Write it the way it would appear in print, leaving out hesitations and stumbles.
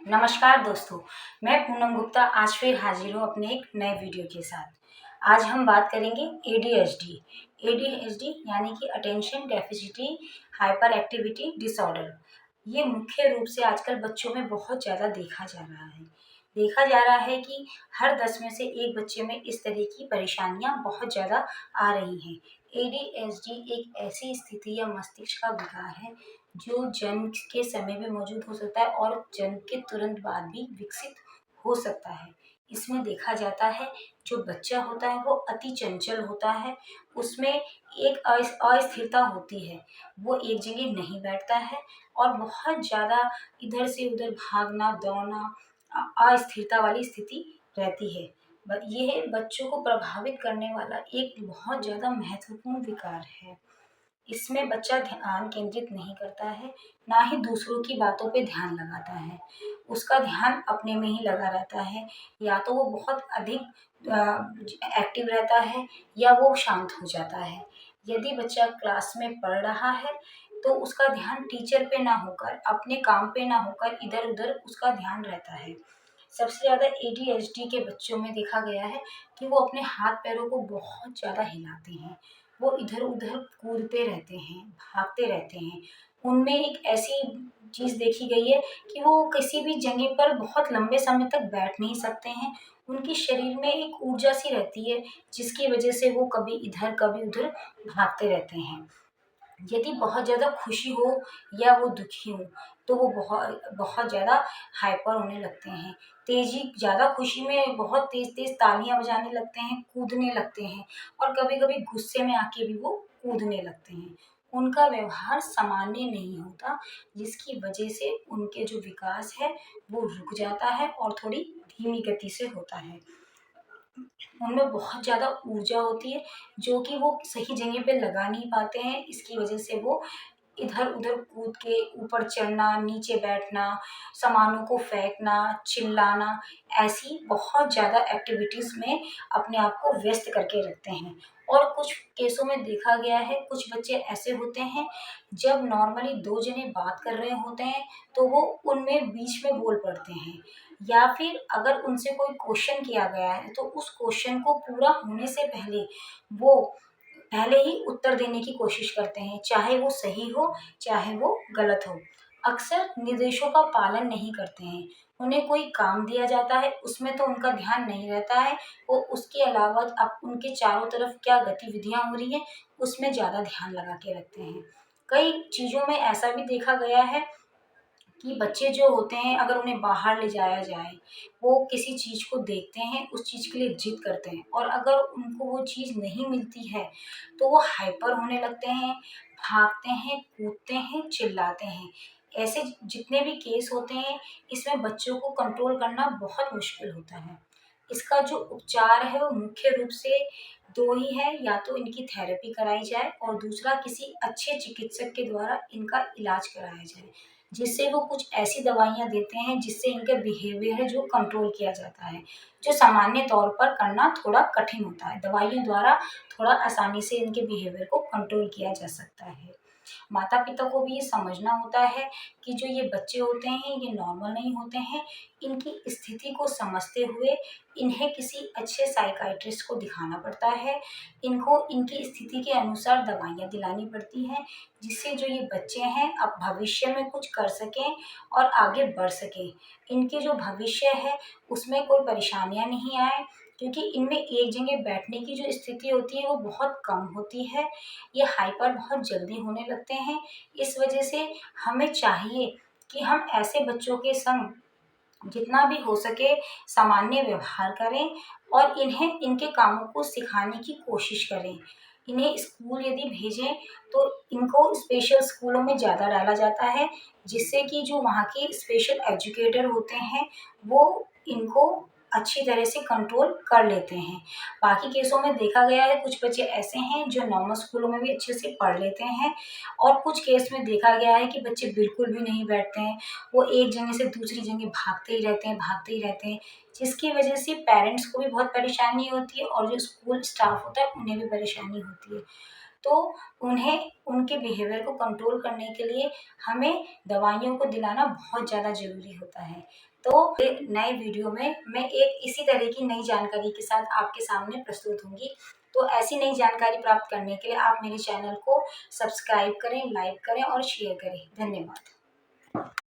नमस्कार दोस्तों, मैं पूनम गुप्ता आज फिर हाजिर हूँ अपने एक नए वीडियो के साथ। आज हम बात करेंगे एडीएचडी। एडीएचडी यानी कि attention deficit hyper activity disorder. ये मुख्य रूप से आजकल बच्चों में बहुत ज़्यादा देखा जा रहा है। देखा जा रहा है कि हर 10 में से एक बच्चे में इस तरह की परेशानियां बहुत ज़्यादा आ रही हैं। एडीएचडी एक ऐसी स्थिति या मस्तिष्क का विकार है जो जन्म के समय भी मौजूद हो सकता है और जन्म के तुरंत बाद भी विकसित हो सकता है। इसमें देखा जाता है जो बच्चा होता है वो अति चंचल होता है, उसमें एक अस्थिरता होती है, वो एक जगह नहीं बैठता है और बहुत ज़्यादा इधर से उधर भागना दौड़ना अस्थिरता वाली स्थिति रहती है। यह बच्चों को प्रभावित करने वाला एक बहुत ज़्यादा महत्वपूर्ण विकार है। इसमें बच्चा ध्यान केंद्रित नहीं करता है, ना ही दूसरों की बातों पे ध्यान लगाता है। उसका ध्यान अपने में ही लगा रहता है। या तो वो बहुत अधिक एक्टिव रहता है या वो शांत हो जाता है। यदि बच्चा क्लास में पढ़ रहा है तो उसका ध्यान टीचर पे ना होकर, अपने काम पे ना होकर इधर उधर उसका ध्यान रहता है। सबसे ज़्यादा एडीएचडी के बच्चों में देखा गया है कि वो अपने हाथ पैरों को बहुत ज़्यादा हिलाते हैं, वो इधर उधर कूदते रहते हैं, भागते रहते हैं। उनमें एक ऐसी चीज़ देखी गई है कि वो किसी भी जगह पर बहुत लंबे समय तक बैठ नहीं सकते हैं। उनके शरीर में एक ऊर्जा सी रहती है जिसकी वजह से वो कभी इधर कभी उधर भागते रहते हैं। यदि बहुत ज़्यादा खुशी हो या वो दुखी हो तो वो बहुत बहुत ज़्यादा हाइपर होने लगते हैं। तेज़ी ज़्यादा खुशी में बहुत तेज़-तेज़ तालियाँ बजाने लगते हैं, कूदने लगते हैं और कभी-कभी गुस्से में आके भी वो कूदने लगते हैं। उनका व्यवहार सामान्य नहीं होता, जिसकी वजह से उनके जो विकास है वो रुक जाता है और थोड़ी धीमी गति से होता है। उनमें बहुत ज़्यादा ऊर्जा होती है जो कि वो सही जगह पे लगा नहीं पाते हैं। इसकी वजह से वो इधर-उधर कूद के ऊपर चढ़ना, नीचे बैठना, सामानों को फेंकना, चिल्लाना, ऐसी बहुत ज़्यादा एक्टिविटीज़ में अपने आप को व्यस्त करके रखते हैं। और कुछ केसों में देखा गया है, कुछ बच्चे ऐसे होते हैं, जब नॉर्मली 2 जने बात कर रहे होते हैं, तो वो उनमें बीच में बोल पड़ते हैं। या फिर अगर उनसे कोई क्वेश्चन किया गया है, तो उस क्वेश्चन को पूरा होने से पहले वो पहले ही उत्तर देने की कोशिश करते हैं, चाहे वो सही हो, चाहे वो गलत हो। अक्सर निर्देशों का पालन नहीं करते हैं। उन्हें कोई काम दिया जाता है, उसमें तो उनका ध्यान नहीं रहता है, वो उसके अलावा अब उनके चारों तरफ क्या गतिविधियाँ हो रही हैं, उसमें ज़्यादा ध्यान लगा के रखते हैं। कई चीज़ों में ऐसा भी देखा गया है कि बच्चे जो होते हैं अगर उन्हें बाहर ले जाया जाए, वो किसी चीज़ को देखते हैं, उस चीज़ के लिए ज़िद करते हैं और अगर उनको वो चीज़ नहीं मिलती है, तो वो हाइपर होने लगते हैं, भागते हैं, कूदते हैं, चिल्लाते हैं। ऐसे जितने भी केस होते हैं, इसमें बच्चों को कंट्रोल करना बहुत मुश्किल होता है। इसका जो उपचार है वो मुख्य रूप से 2 ही है, या तो इनकी थेरेपी कराई जाए और दूसरा किसी अच्छे चिकित्सक के द्वारा इनका इलाज कराया जाए। जिससे वो कुछ ऐसी दवाइयाँ देते हैं जिससे इनका बिहेवियर है जो कंट्रोल किया जाता है, जो सामान्य तौर पर करना थोड़ा कठिन होता है। दवाइयों द्वारा थोड़ा आसानी से इनके बिहेवियर को कंट्रोल किया जा सकता है। माता-पिता को भी ये समझना होता है कि जो ये बच्चे होते हैं ये नॉर्मल नहीं होते हैं। इनकी स्थिति को समझते हुए इन्हें किसी अच्छे साइकियाट्रिस्ट को दिखाना पड़ता है। इनको इनकी स्थिति के अनुसार दवाइयाँ दिलानी पड़ती हैं, जिससे जो ये बच्चे हैं अब भविष्य में कुछ कर सकें और आगे बढ़ सकें। इनके जो भविष्य है उसमें कोई परेशानियाँ नहीं आए, क्योंकि इनमें एक जगह बैठने की जो स्थिति होती है वो बहुत कम होती है। ये हाइपर बहुत जल्दी होने लगते हैं। इस वजह से हमें चाहिए कि हम ऐसे बच्चों के संग जितना भी हो सके सामान्य व्यवहार करें और इन्हें इनके कामों को सिखाने की कोशिश करें। इन्हें स्कूल यदि भेजें तो इनको स्पेशल स्कूलों में ज़्यादा डाला जाता है, जिससे कि जो वहाँ के स्पेशल एजुकेटर होते हैं वो इनको अच्छी तरह से कंट्रोल कर लेते हैं। बाकी केसों में देखा गया है कुछ बच्चे ऐसे हैं जो नॉर्मल स्कूलों में भी अच्छे से पढ़ लेते हैं और कुछ केस में देखा गया है कि बच्चे बिल्कुल भी नहीं बैठते हैं। वो एक जगह से दूसरी जगह भागते ही रहते हैं, भागते ही रहते हैं, जिसकी वजह से पेरेंट्स को भी बहुत परेशानी होती है और जो स्कूल स्टाफ होता है उन्हें भी परेशानी होती है। तो उन्हें उनके बिहेवियर को कंट्रोल करने के लिए हमें दवाइयों को दिलाना बहुत ज़्यादा ज़रूरी होता है। तो नए वीडियो में मैं एक इसी तरह की नई जानकारी के साथ आपके सामने प्रस्तुत होंगी। तो ऐसी नई जानकारी प्राप्त करने के लिए आप मेरे चैनल को सब्सक्राइब करें, लाइक करें और शेयर करें। धन्यवाद।